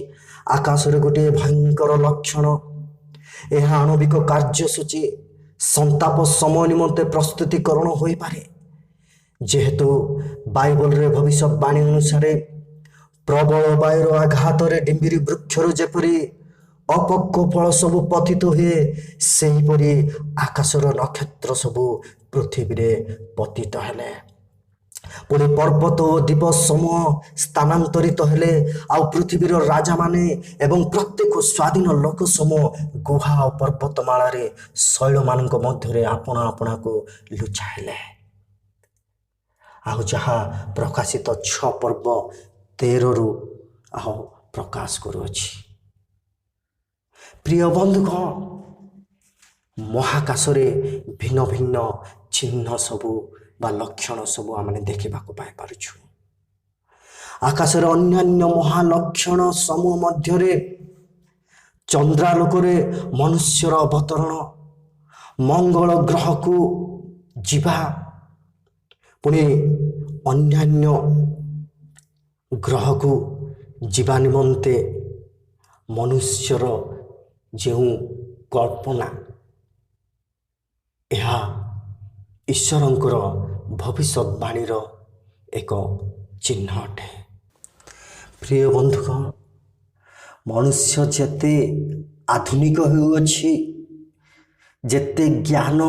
ଆକାଶରେ ଗୋଟିଏ ଭୟଙ୍କର ଲକ୍ଷଣ। ଏହା ଆଣବିକ କାର୍ଯ୍ୟସୂଚୀ ସନ୍ତାପ ସମୟ ନିମନ୍ତେ ପ୍ରସ୍ତୁତିକରଣ ହୋଇପାରେ। ଯେହେତୁ ବାଇବଲରେ ଭବିଷ୍ୟବାଣୀ ଅନୁସାରେ ପ୍ରବଳ ବାୟୁର ଆଘାତରେ ଡିମ୍ବିରି ବୃକ୍ଷରୁ ଯେପରି ଅପକ୍ୱ ଫଳ ସବୁ ପତିତ ହୁଏ, ସେହିପରି ଆକାଶର ନକ୍ଷତ୍ର ସବୁ ପୃଥିବୀରେ ପତିତ ହେଲେ। ପୁଣି ପର୍ବତ ଓ ଦ୍ୱୀପ ସମୂହ ସ୍ଥାନାନ୍ତରିତ ହେଲେ। ଆଉ ପୃଥିବୀର ରାଜାମାନେ ଏବଂ ପ୍ରତ୍ୟେକ ସ୍ୱାଧୀନ ଲୋକ ସମୂହ ଗୁହା ଓ ପର୍ବତମାଳାରେ ଶୈଳମାନଙ୍କ ମଧ୍ୟରେ ଆପଣା ଆପଣାକୁ ଲୁଚାଇଲେ। ଆଉ ଯାହା ପ୍ରକାଶିତ 6 ପର୍ବ 13ରୁ ପ୍ରକାଶ କରୁଅଛି। ପ୍ରିୟ ବନ୍ଧୁଗଣ, ମହାକାଶରେ ଭିନ୍ନ ଭିନ୍ନ ଚିହ୍ନ ସବୁ ବା ଲକ୍ଷଣ ସବୁ ଆମେ ଦେଖିବାକୁ ପାଇପାରୁଛୁ। ଆକାଶରେ ଅନ୍ୟାନ୍ୟ ମହାଲକ୍ଷଣ ସମୂହ ମଧ୍ୟରେ ଚନ୍ଦ୍ରାଲୋକରେ ମନୁଷ୍ୟର ଅବତରଣ, ମଙ୍ଗଳ ଗ୍ରହକୁ ଯିବା, ପୁଣି ଅନ୍ୟାନ୍ୟ ଗ୍ରହକୁ ଯିବା ନିମନ୍ତେ ମନୁଷ୍ୟର ଯେଉଁ କଳ୍ପନା, ଏହା ଈଶ୍ୱରଙ୍କର ଭବିଷ୍ୟବାଣୀର ଏକ ଚିହ୍ନ ଅଟେ। ପ୍ରିୟ ବନ୍ଧୁଗଣ, ମନୁଷ୍ୟ ଯେତେ ଆଧୁନିକ ହେଉଅଛି, ଯେତେ ଜ୍ଞାନ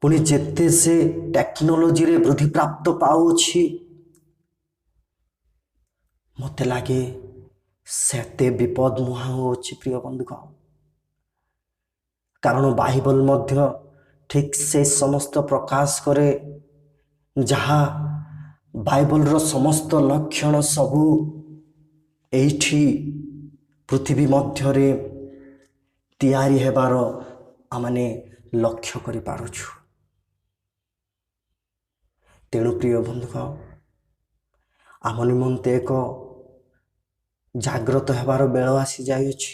ପୁଣି ଯେତେ ସେ ଟେକ୍ନୋଲୋଜିରେ ବୃଦ୍ଧିପ୍ରାପ୍ତ ପାଉଅଛି, ମୋତେ ଲାଗେ ସେତେ ବିପଦ ମୁହାଁ ହେଉଅଛି। ପ୍ରିୟ ବନ୍ଧୁଗଣ, କାରଣ ବାଇବଲ ମଧ୍ୟ ଠିକ୍ ସେ ସମସ୍ତ ପ୍ରକାଶ କରେ, ଯାହା ବାଇବଲର ସମସ୍ତ ଲକ୍ଷଣ ସବୁ ଏଇଠି ପୃଥିବୀ ମଧ୍ୟରେ ତିଆରି ହେବାର ଆମେ ଲକ୍ଷ୍ୟ କରିପାରୁଛୁ। ତେଣୁ ପ୍ରିୟ ବନ୍ଧୁଗଣ, ଆମ ନିମନ୍ତେ ଏକ ଜାଗ୍ରତ ହେବାର ବେଳ ଆସିଯାଇଅଛି।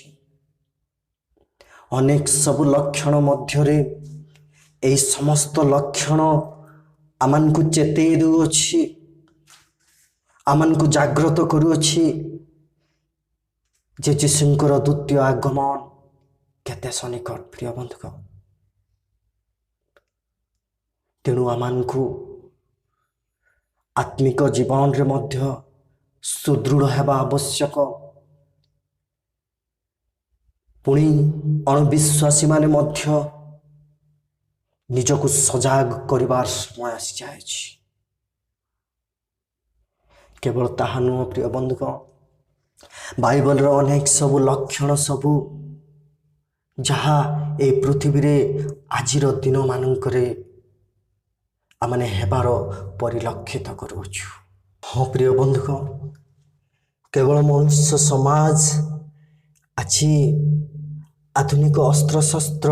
ଅନେକ ସବୁ ଲକ୍ଷଣ ମଧ୍ୟରେ ଏହି ସମସ୍ତ ଲକ୍ଷଣ ଆମମାନଙ୍କୁ ଚେତେଇ ଦେଉଅଛି, ଆମମାନଙ୍କୁ ଜାଗ୍ରତ କରୁଅଛି ଯେ ଯୀଶୁଙ୍କର ଦ୍ୱିତୀୟ ଆଗମନ କେତେ ସନ୍ନିକଟ। ପ୍ରିୟ ବନ୍ଧୁଗଣ, ତେଣୁ ଆମମାନଙ୍କୁ ଆତ୍ମିକ ଜୀବନରେ ମଧ୍ୟ ସୁଦୃଢ଼ ହେବା ଆବଶ୍ୟକ। ପୁଣି ଅଣବିଶ୍ୱାସୀମାନେ ମଧ୍ୟ ନିଜକୁ ସଜାଗ କରିବାର ସମୟ ଆସିଯାଇଛି। କେବଳ ତାହା ନୁହଁ ପ୍ରିୟ ବନ୍ଧୁଗଣ, ବାଇବଲର ଅନେକ ସବୁ ଲକ୍ଷଣ ସବୁ ଯାହା এই ପୃଥିବୀରେ ଆଜିର ଦିନମାନଙ୍କରେ ଆମେ ହେବାର ପରିଲକ୍ଷିତ କରୁଅଛୁ। ହଁ ପ୍ରିୟ ବନ୍ଧୁଗଣ, କେବଳ ମନୁଷ୍ୟ ସମାଜ ଆଜି ଆଧୁନିକ ଅସ୍ତ୍ରଶସ୍ତ୍ର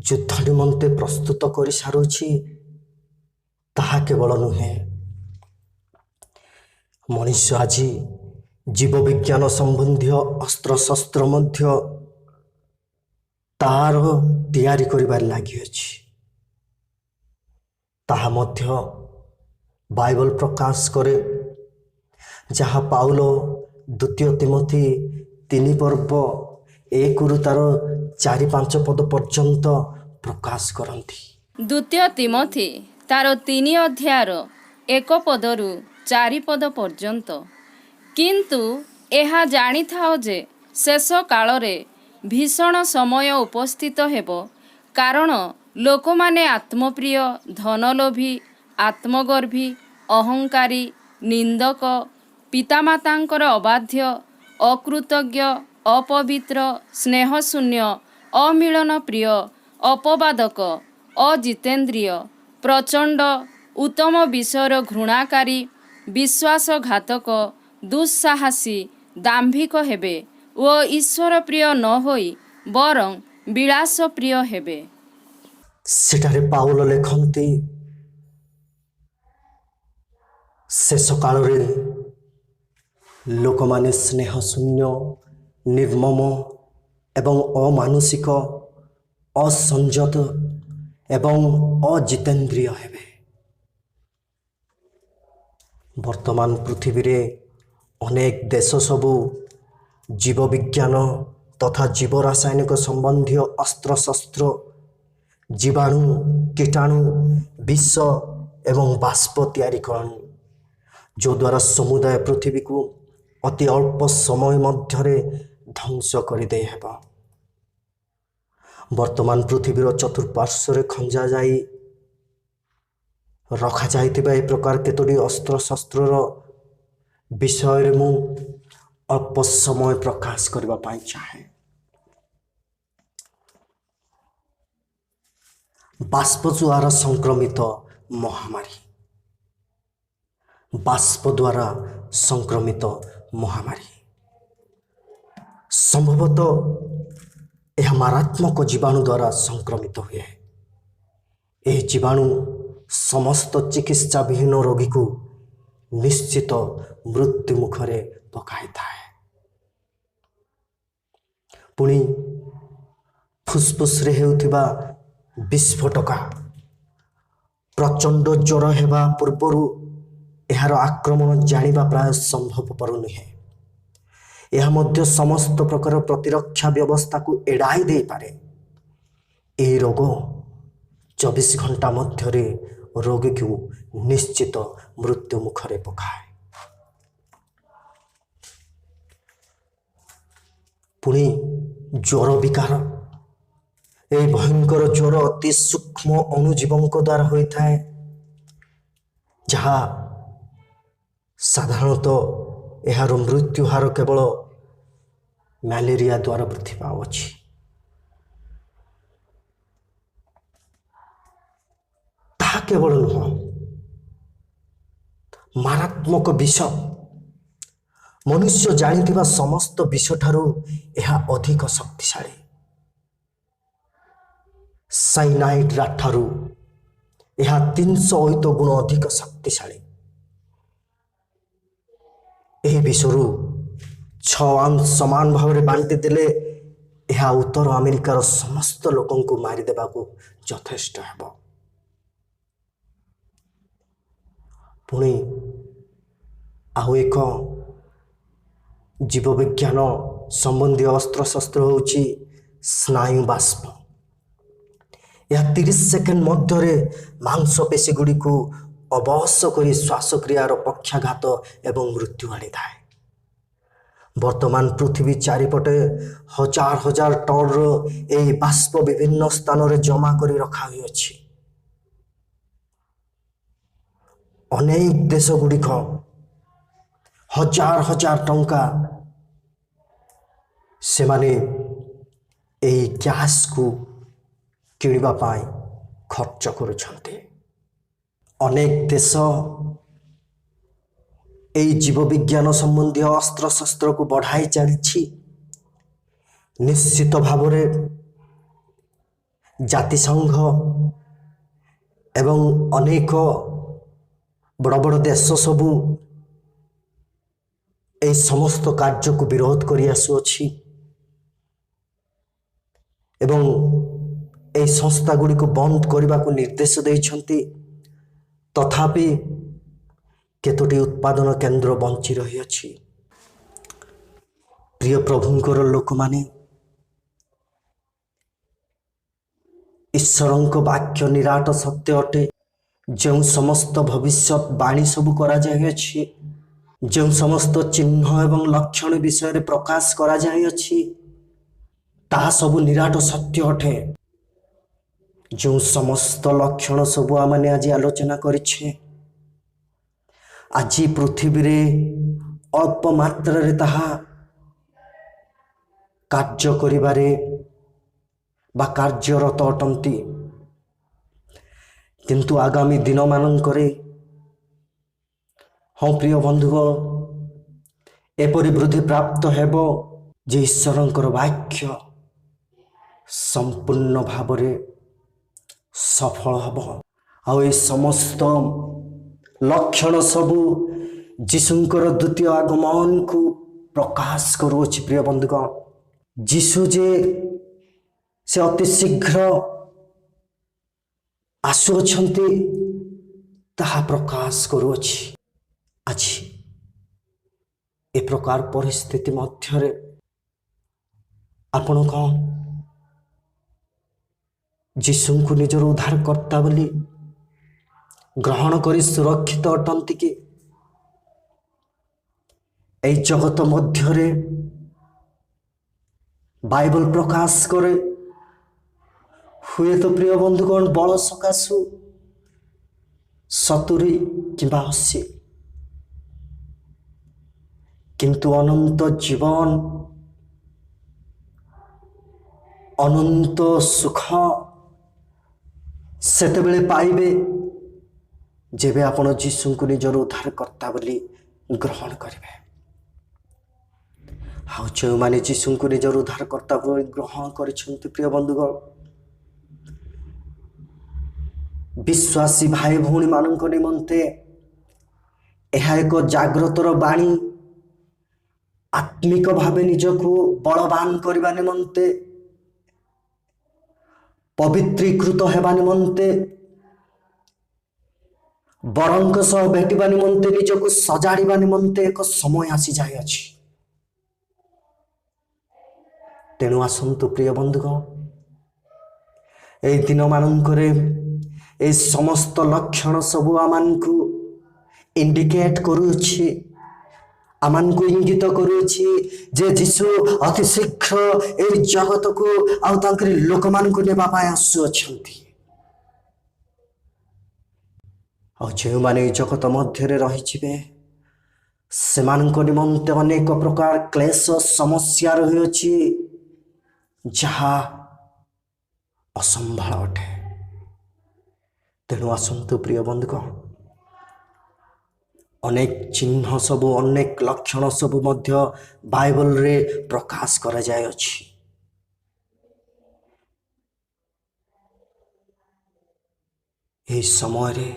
ଯୁଦ୍ଧ ନିମନ୍ତେ ପ୍ରସ୍ତୁତ କରିସାରୁଛି ତାହା କେବଳ ନୁହେଁ, ମଣିଷ ଆଜି ଜୀବବିଜ୍ଞାନ ସମ୍ବନ୍ଧୀୟ ଅସ୍ତ୍ରଶସ୍ତ୍ର ମଧ୍ୟ ତାର ତିଆରି କରିବାରେ ଲାଗିଅଛି। ତାହା ମଧ୍ୟ ବାଇବଲ ପ୍ରକାଶ କରେ, ଯାହା ପାଉଲ ଦ୍ୱିତୀୟ ତିମୋଥୀ 3 ପର୍ବ 1ରୁ ତାର 4-5 ପଦ ପର୍ଯ୍ୟନ୍ତ ପ୍ରକାଶ କରନ୍ତି। ଦ୍ୱିତୀୟ ତିମୋଥୀ ତାର 3 ଅଧ୍ୟାୟର 1 ପଦରୁ 4 ପଦ ପର୍ଯ୍ୟନ୍ତ। କିନ୍ତୁ ଏହା ଜାଣିଥାଅ ଯେ ଶେଷ କାଳରେ ଭୀଷଣ ସମୟ ଉପସ୍ଥିତ ହେବ, କାରଣ ଲୋକମାନେ ଆତ୍ମପ୍ରିୟ, ଧନଲୋଭୀ, ଆତ୍ମଗର୍ଭୀ, ଅହଙ୍କାରୀ, ନିନ୍ଦକ, ପିତାମାତାଙ୍କର ଅବାଧ୍ୟ, ଅକୃତଜ୍ଞ, ଅପବିତ୍ର, ସ୍ନେହଶୂନ୍ୟ, ଅମିଳନ ପ୍ରିୟ, ଅପବାଦକ, ଅଜିତେନ୍ଦ୍ରିୟ, ପ୍ରଚଣ୍ଡ, ଉତ୍ତମ ବିଷୟର ଘୃଣାକାରୀ, ବିଶ୍ୱାସଘାତକ, ଦୁଃସାହସୀ, ଦାମ୍ଭିକ ହେବେ ଓ ଈଶ୍ୱର ପ୍ରିୟ ନ ହୋଇ ବରଂ ବିଳାସ ପ୍ରିୟ ହେବେ। ସେଠାରେ ପାଉଲ ଲେଖନ୍ତି, ଶେଷ କାଳରେ ଲୋକମାନେ ସ୍ନେହଶୂନ୍ୟ, ନିର୍ମମ ଏବଂ ଅମାନୁଷିକ, ଅସଂଯତ ଏବଂ ଅଜିତେନ୍ଦ୍ରିୟ ହେବେ। ବର୍ତ୍ତମାନ ପୃଥିବୀରେ ଅନେକ ଦେଶ ସବୁ ଜୀବବିଜ୍ଞାନ ତଥା ଜୀବ ରାସାୟନିକ ସମ୍ବନ୍ଧୀୟ ଅସ୍ତ୍ରଶସ୍ତ୍ର, ଜୀବାଣୁ, କୀଟାଣୁ, ବିଷ ଏବଂ ବାଷ୍ପ ତିଆରି କରନ୍ତି, ଯଦ୍ୱାରା ସମୁଦାୟ ପୃଥିବୀକୁ ଅତି ଅଳ୍ପ ସମୟ ମଧ୍ୟରେ ଧ୍ୱଂସ କରିଦେଇ ହେବ। ବର୍ତ୍ତମାନ ପୃଥିବୀର ଚତୁଃପାର୍ଶ୍ୱରେ ଖଞ୍ଜା ଯାଇ ରଖାଯାଇଥିବା ଏହି ପ୍ରକାର କେତୋଟି ଅସ୍ତ୍ରଶସ୍ତ୍ରର ବିଷୟରେ ମୁଁ ଅଳ୍ପ ସମୟ ପ୍ରକାଶ କରିବା ପାଇଁ ଚାହେଁ। ବାଷ୍ପ ଦ୍ୱାରା ସଂକ୍ରମିତ ମହାମାରୀ। ବାଷ୍ପ ଦ୍ୱାରା ସଂକ୍ରମିତ ମହାମାରୀ ସମ୍ଭବତଃ ଏହା ମାରାତ୍ମକ ଜୀବାଣୁ ଦ୍ୱାରା ସଂକ୍ରମିତ ହୁଏ। ଏହି ଜୀବାଣୁ ସମସ୍ତ ଚିକିତ୍ସା ବିହୀନ ରୋଗୀକୁ ନିଶ୍ଚିତ ମୃତ୍ୟୁ ମୁଖରେ ପକାଇଥାଏ। ପୁଣି ଫୁସଫୁସରେ ହେଉଥିବା ବିସ୍ଫୋଟକା ପ୍ରଚଣ୍ଡ ଜ୍ୱର ହେବା ପୂର୍ବରୁ ଏହାର ଆକ୍ରମଣ ଜାଣିବା ପ୍ରାୟ ସମ୍ଭବପର ନୁହେଁ। ଏହା ମଧ୍ୟ ସମସ୍ତ ପ୍ରକାର ପ୍ରତିରକ୍ଷା ବ୍ୟବସ୍ଥାକୁ ଏଡ଼ାଇ ଦେଇପାରେ। ଏହି ରୋଗ 24 ଘଣ୍ଟା ମଧ୍ୟରେ ରୋଗୀକୁ ନିଶ୍ଚିତ ମୃତ୍ୟୁ ମୁଖରେ ପକାଏ। ପୁଣି ଜ୍ୱର ବିକାର। ଏହି ଭୟଙ୍କର ଜ୍ୱର ଅତି ସୂକ୍ଷ୍ମ ଅଣୁଜୀବଙ୍କ ଦ୍ୱାରା ହୋଇଥାଏ, ଯାହା ସାଧାରଣତଃ ଏହାର ମୃତ୍ୟୁ ହାର କେବଳ ମ୍ୟାଲେରିଆ ଦ୍ୱାରା ବୃଦ୍ଧି ପାଉଅଛି। ତାହା କେବଳ ନୁହଁ, ମାରାତ୍ମକ ବିଷ, ମନୁଷ୍ୟ ଜାଣିଥିବା ସମସ୍ତ ବିଷଠାରୁ ଏହା ଅଧିକ ଶକ୍ତିଶାଳୀ। ସାଇନାଇଡ୍ ଠାରୁ ଏହା 300 ଗୁଣ ଅଧିକ ଶକ୍ତିଶାଳୀ। ଏହି ବିଷରୁ 6 ଆଉନ୍ସ ସମାନ ଭାବରେ ବାଣ୍ଟି ଦେଲେ ଏହା ଉତ୍ତର ଆମେରିକାର ସମସ୍ତ ଲୋକଙ୍କୁ ମାରିଦେବାକୁ ଯଥେଷ୍ଟ ହେବ। ପୁଣି ଆଉ ଏକ ଜୀବବିଜ୍ଞାନ ସମ୍ବନ୍ଧୀୟ ଅସ୍ତ୍ରଶସ୍ତ୍ର ହେଉଛି ସ୍ନାୟୁ ବାଷ୍ପ। ଏହା 30 ସେକେଣ୍ଡ ମଧ୍ୟରେ ମାଂସପେଶୀ ଗୁଡ଼ିକୁ ଅବଶ କରି ଶ୍ୱାସକ୍ରିୟାର ପକ୍ଷାଘାତ ଏବଂ ମୃତ୍ୟୁ ଆଣିଥାଏ। ବର୍ତ୍ତମାନ ପୃଥିବୀ ଚାରିପଟେ ହଜାର ହଜାର ଟନ୍ର ଏହି ବାଷ୍ପ ବିଭିନ୍ନ ସ୍ଥାନରେ ଜମା କରି ରଖା ହୋଇଅଛି। ଅନେକ ଦେଶ ଗୁଡ଼ିକ हजार हजार टंका सेमाने ଏହି ଗ୍ୟାସ୍କୁ କିଣିବା ପାଇଁ ଖର୍ଚ୍ଚ କରୁଛନ୍ତି। ଅନେକ ଦେଶ ଏହି ଜୀବବିଜ୍ଞାନ ସମ୍ବନ୍ଧୀୟ ଅସ୍ତ୍ରଶସ୍ତ୍ରକୁ ବଢ଼ାଇ ଚାଲିଛି। ନିଶ୍ଚିତ ଭାବରେ ଜାତିସଂଘ ଏବଂ ଅନେକ ବଡ଼ ବଡ଼ ଦେଶ ସବୁ ଏହି ସମସ୍ତ କାର୍ଯ୍ୟକୁ ବିରୋଧ କରି ଆସୁଅଛି ଏବଂ ଏହି ସଂସ୍ଥା ଗୁଡ଼ିକୁ ବନ୍ଦ କରିବାକୁ ନିର୍ଦ୍ଦେଶ ଦେଇଛନ୍ତି। ତଥାପି କେତୋଟି ଉତ୍ପାଦନ କେନ୍ଦ୍ର ବଞ୍ଚି ରହିଅଛି। ପ୍ରିୟ ପ୍ରଭୁଙ୍କର ଲୋକମାନେ, ଈଶ୍ୱରଙ୍କ ବାକ୍ୟ ନିରାଟ ସତ୍ୟ ଅଟେ। ଯେଉଁ ସମସ୍ତ ଭବିଷ୍ୟତ ବାଣୀ ସବୁ କରାଯାଇଅଛି, ଯେଉଁ ସମସ୍ତ ଚିହ୍ନ ଏବଂ ଲକ୍ଷଣ ବିଷୟରେ ପ୍ରକାଶ କରାଯାଇଅଛି, ତାହା ସବୁ ନିରାଟ ସତ୍ୟ ଅଟେ। ଯେଉଁ ସମସ୍ତ ଲକ୍ଷଣ ସବୁ ଆମେ ଆଜି ଆଲୋଚନା କରିଛେ, ଆଜି ପୃଥିବୀରେ ଅଳ୍ପ ମାତ୍ରାରେ ତାହା କାର୍ଯ୍ୟ କରିବାରେ ବା କାର୍ଯ୍ୟରତ ଅଟନ୍ତି, କିନ୍ତୁ ଆଗାମୀ ଦିନମାନଙ୍କରେ ହଁ ପ୍ରିୟ ବନ୍ଧୁଗଣ, ଏପରି ବୃଦ୍ଧି ପ୍ରାପ୍ତ ହେବ ଯେ ଈଶ୍ୱରଙ୍କର ବାକ୍ୟ ସମ୍ପୂର୍ଣ୍ଣ ଭାବରେ ସଫଳ ହେବ। ଆଉ ଏ ସମସ୍ତ ଲକ୍ଷଣ ସବୁ ଯୀଶୁଙ୍କର ଦ୍ୱିତୀୟ ଆଗମନକୁ ପ୍ରକାଶ କରୁଅଛି। ପ୍ରିୟ ବନ୍ଧୁଗଣ, ଯୀଶୁ ଯେ ସେ ଅତି ଶୀଘ୍ର ଆସୁଅଛନ୍ତି ତାହା ପ୍ରକାଶ କରୁଅଛି। ଆଜି ଏ ପ୍ରକାର ପରିସ୍ଥିତି ମଧ୍ୟରେ ଆପଣ କ'ଣ ଯୀଶୁଙ୍କୁ ନିଜର ଉଦ୍ଧାରକର୍ତ୍ତା ବୋଲି ଗ୍ରହଣ କରି ସୁରକ୍ଷିତ ଅଟନ୍ତି କି? ଏହି ଜଗତ ମଧ୍ୟରେ ବାଇବଲ ପ୍ରକାଶ କରେ, ହୁଏତ ପ୍ରିୟ ବନ୍ଧୁଗଣ ବଳ ସକାଶୁ 70 କିମ୍ବା 80, କିନ୍ତୁ ଅନନ୍ତ ଜୀବନ, ଅନନ୍ତ ସୁଖ ସେତେବେଳେ ପାଇବେ ଯେବେ ଆପଣ ଯୀଶୁଙ୍କୁ ନିଜର ଉଦ୍ଧାରକର୍ତ୍ତା ବୋଲି ଗ୍ରହଣ କରିବେ। ଆଉ ଯେଉଁମାନେ ଯୀଶୁଙ୍କୁ ନିଜର ଉଦ୍ଧାରକର୍ତ୍ତା ବୋଲି ଗ୍ରହଣ କରିଛନ୍ତି, ପ୍ରିୟ ବନ୍ଧୁଗଣ, ବିଶ୍ୱାସୀ ଭାଇ ଭଉଣୀମାନଙ୍କ ନିମନ୍ତେ ଏହା ଏକ ଜାଗ୍ରତର ବାଣୀ। ଆତ୍ମିକ ଭାବେ ନିଜକୁ ବଳବାନ କରିବା ନିମନ୍ତେ, ପବିତ୍ରୀକୃତ ହେବା ନିମନ୍ତେ, ବରଙ୍କ ସହ ଭେଟିବା ନିମନ୍ତେ, ନିଜକୁ ସଜାଡ଼ିବା ନିମନ୍ତେ ଏକ ସମୟ ଆସିଯାଇଅଛି। ତେଣୁ ଆସନ୍ତୁ ପ୍ରିୟ ବନ୍ଧୁଗଣ, ଏହି ଦିନମାନଙ୍କରେ ଏହି ସମସ୍ତ ଲକ୍ଷଣ ସବୁ ଆମମାନଙ୍କୁ ଇଣ୍ଡିକେଟ୍ କରୁଅଛି, ଆମମାନଙ୍କୁ ଇଙ୍ଗିତ କରୁଅଛି ଯେ ଯୀଶୁ ଅତି ଶୀଘ୍ର ଏହି ଜଗତକୁ ଆଉ ତାଙ୍କରି ଲୋକମାନଙ୍କୁ ନେବା ପାଇଁ ଆସୁଅଛନ୍ତି। ଆଉ ଯେଉଁମାନେ ଏହି ଜଗତ ମଧ୍ୟରେ ରହିଯିବେ, ସେମାନଙ୍କ ନିମନ୍ତେ ଅନେକ ପ୍ରକାର କ୍ଲେଶ ସମସ୍ୟା ରହିଅଛି, ଯାହା ଅସମ୍ଭାଳ ଅଟେ। ତେଣୁ ଆସନ୍ତୁ ପ୍ରିୟ ବନ୍ଧୁଗଣ, ଅନେକ ଚିହ୍ନ ସବୁ, ଅନେକ ଲକ୍ଷଣ ସବୁ ମଧ୍ୟ ବାଇବଲରେ ପ୍ରକାଶ କରାଯାଇଅଛି। ଏହି ସମୟରେ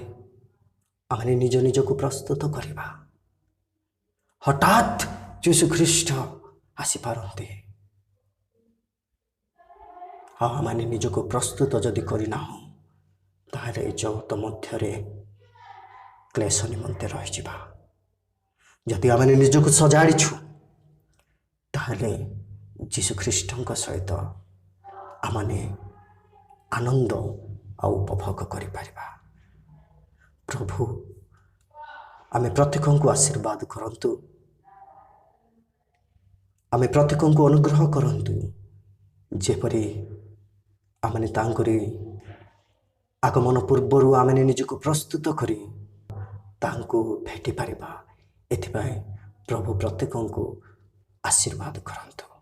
ଆମେ ନିଜ ନିଜକୁ ପ୍ରସ୍ତୁତ କରିବା। ହଠାତ୍ ଯୀଶୁ ଖ୍ରୀଷ୍ଟ ଆସିପାରନ୍ତି। ଆଉ ଆମେ ନିଜକୁ ପ୍ରସ୍ତୁତ ଯଦି କରିନାହୁଁ, ତାହେଲେ ଏହି ଜଗତ ମଧ୍ୟରେ କ୍ଲେଶ ନିମନ୍ତେ ରହିଯିବା। ଯଦି ଆମେ ନିଜକୁ ସଜାଡ଼ିଛୁ, ତାହେଲେ ଯୀଶୁ ଖ୍ରୀଷ୍ଟଙ୍କ ସହିତ ଆମେ ଆନନ୍ଦ ଆଉ ଉପଭୋଗ କରିପାରିବା। ପ୍ରଭୁ ଆମେ ପ୍ରତ୍ୟେକଙ୍କୁ ଆଶୀର୍ବାଦ କରନ୍ତୁ, ଆମେ ପ୍ରତ୍ୟେକଙ୍କୁ ଅନୁଗ୍ରହ କରନ୍ତୁ, ଯେପରି ଆମେ ତାଙ୍କରି ଆଗମନ ପୂର୍ବରୁ ଆମେ ନିଜକୁ ପ୍ରସ୍ତୁତ କରି ତାଙ୍କୁ ଭେଟି ପାରିବା। ଏଥିପାଇଁ ପ୍ରଭୁ ପ୍ରତ୍ୟେକଙ୍କୁ ଆଶୀର୍ବାଦ କରନ୍ତୁ।